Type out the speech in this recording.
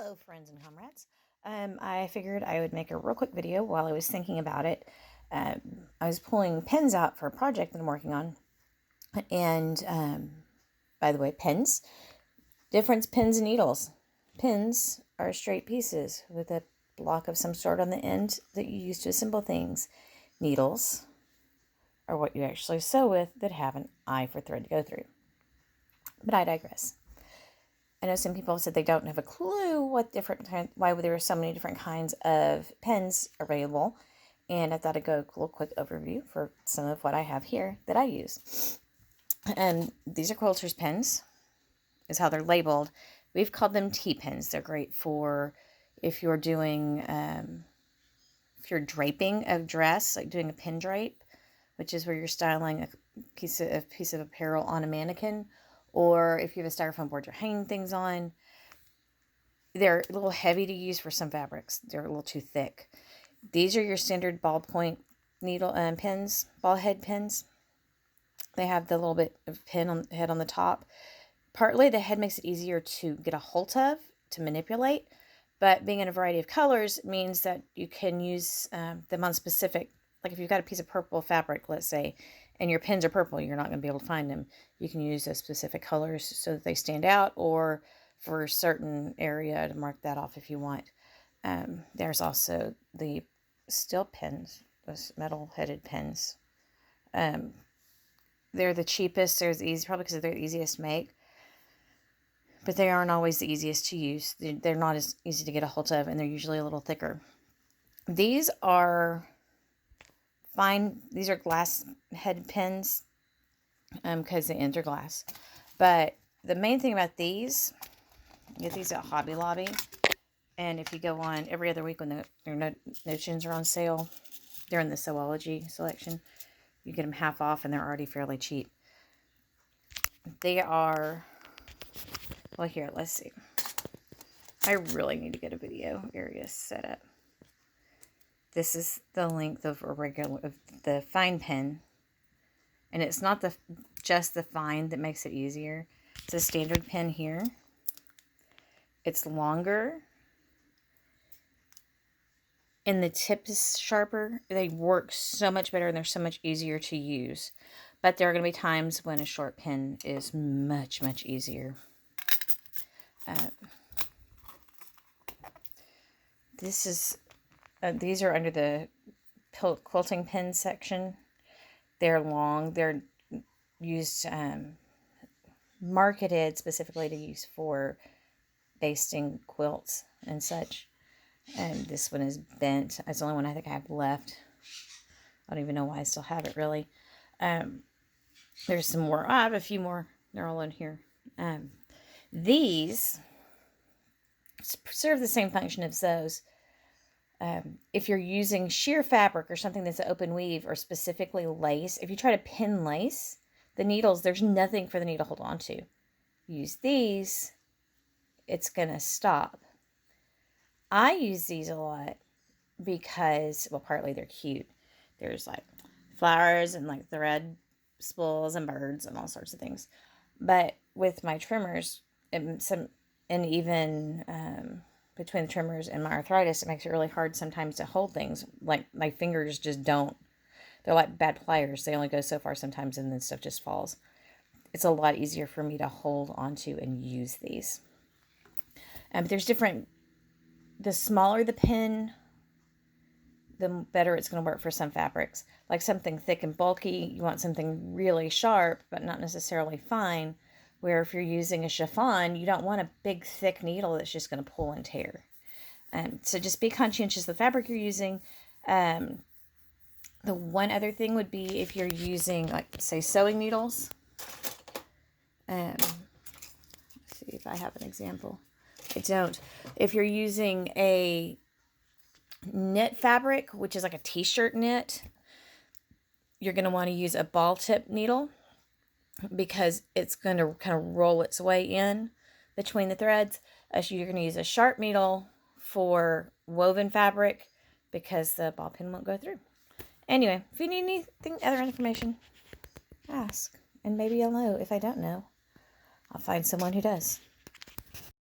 Hello, friends and comrades. I figured I would make a real quick video while I was thinking about it. I was pulling pens out for a project that I'm working on. And by the way, pens, difference pins and needles. Pins are straight pieces with a block of some sort on the end that you use to assemble things. Needles are what you actually sew with that have an eye for thread to go through. But I digress. I know some people have said they don't have a clue why there are so many different kinds of pens available. And I thought I'd go a little quick overview for some of what I have here that I use. And these are Quilter's pens, is how they're labeled. We've called them T-pens. They're great for if you're doing, if you're draping a dress, like doing a pin drape, which is where you're styling a piece of apparel on a mannequin, or if you have a styrofoam board you're hanging things on. They're a little heavy to use for some fabrics. They're a little too thick. These are your standard ballpoint needle pins, ball head pins. They have the little bit of pin on the head on the top. Partly the head makes it easier to get a hold of, to manipulate, but being in a variety of colors means that you can use them on specific, like if you've got a piece of purple fabric, let's say, and your pins are purple, you're not going to be able to find them. You can use those specific colors so that they stand out, or for a certain area to mark that off if you want. There's also the steel pins, those metal-headed pins. They're the cheapest. They're the easy, probably because they're the easiest to make. But they aren't always the easiest to use. They're not as easy to get a hold of, and they're usually a little thicker. These are fine. These are glass head pens because the ends are glass. But the main thing about these, you get these at Hobby Lobby. And if you go on every other week when their notions are on sale, they're in the Sewology selection. You get them half off, and they're already fairly cheap. They are, well, here, let's see. I really need to get a video area set up. This is the length of the fine pen. And it's not just the fine that makes it easier. It's a standard pen here. It's longer. And the tip is sharper. They work so much better, and they're so much easier to use. But there are going to be times when a short pen is much, much easier. These are under the quilting pen section. They're long. They're used, marketed specifically to use for basting quilts and such. And this one is bent. It's the only one I think I have left. I don't even know why I still have it, really. There's some more. I have a few more. They're all in here. These serve the same function as those. If you're using sheer fabric or something that's an open weave, or specifically lace, if you try to pin lace, the needles, there's nothing for the needle to hold on to. Use these, it's going to stop. I use these a lot because, well, partly they're cute. There's like flowers and like thread spools and birds and all sorts of things. But with my trimmers, and even between the trimmers and my arthritis, it makes it really hard sometimes to hold things. Like my fingers just don't. They're like bad pliers. They only go so far sometimes, and then stuff just falls. It's a lot easier for me to hold onto and use these. But there's different. The smaller the pin, the better it's going to work for some fabrics. Like something thick and bulky, you want something really sharp, but not necessarily fine. Where if you're using a chiffon, you don't want a big, thick needle that's just going to pull and tear. So just be conscientious of the fabric you're using. The one other thing would be if you're using, like, say, sewing needles. Let's see if I have an example. I don't. If you're using a knit fabric, which is like a t-shirt knit, you're going to want to use a ball tip needle because it's going to kind of roll its way in between the threads. You're going to use a sharp needle for woven fabric because the ball pin won't go through. Anyway, if you need anything, other information, ask. And maybe you'll know. If I don't know, I'll find someone who does.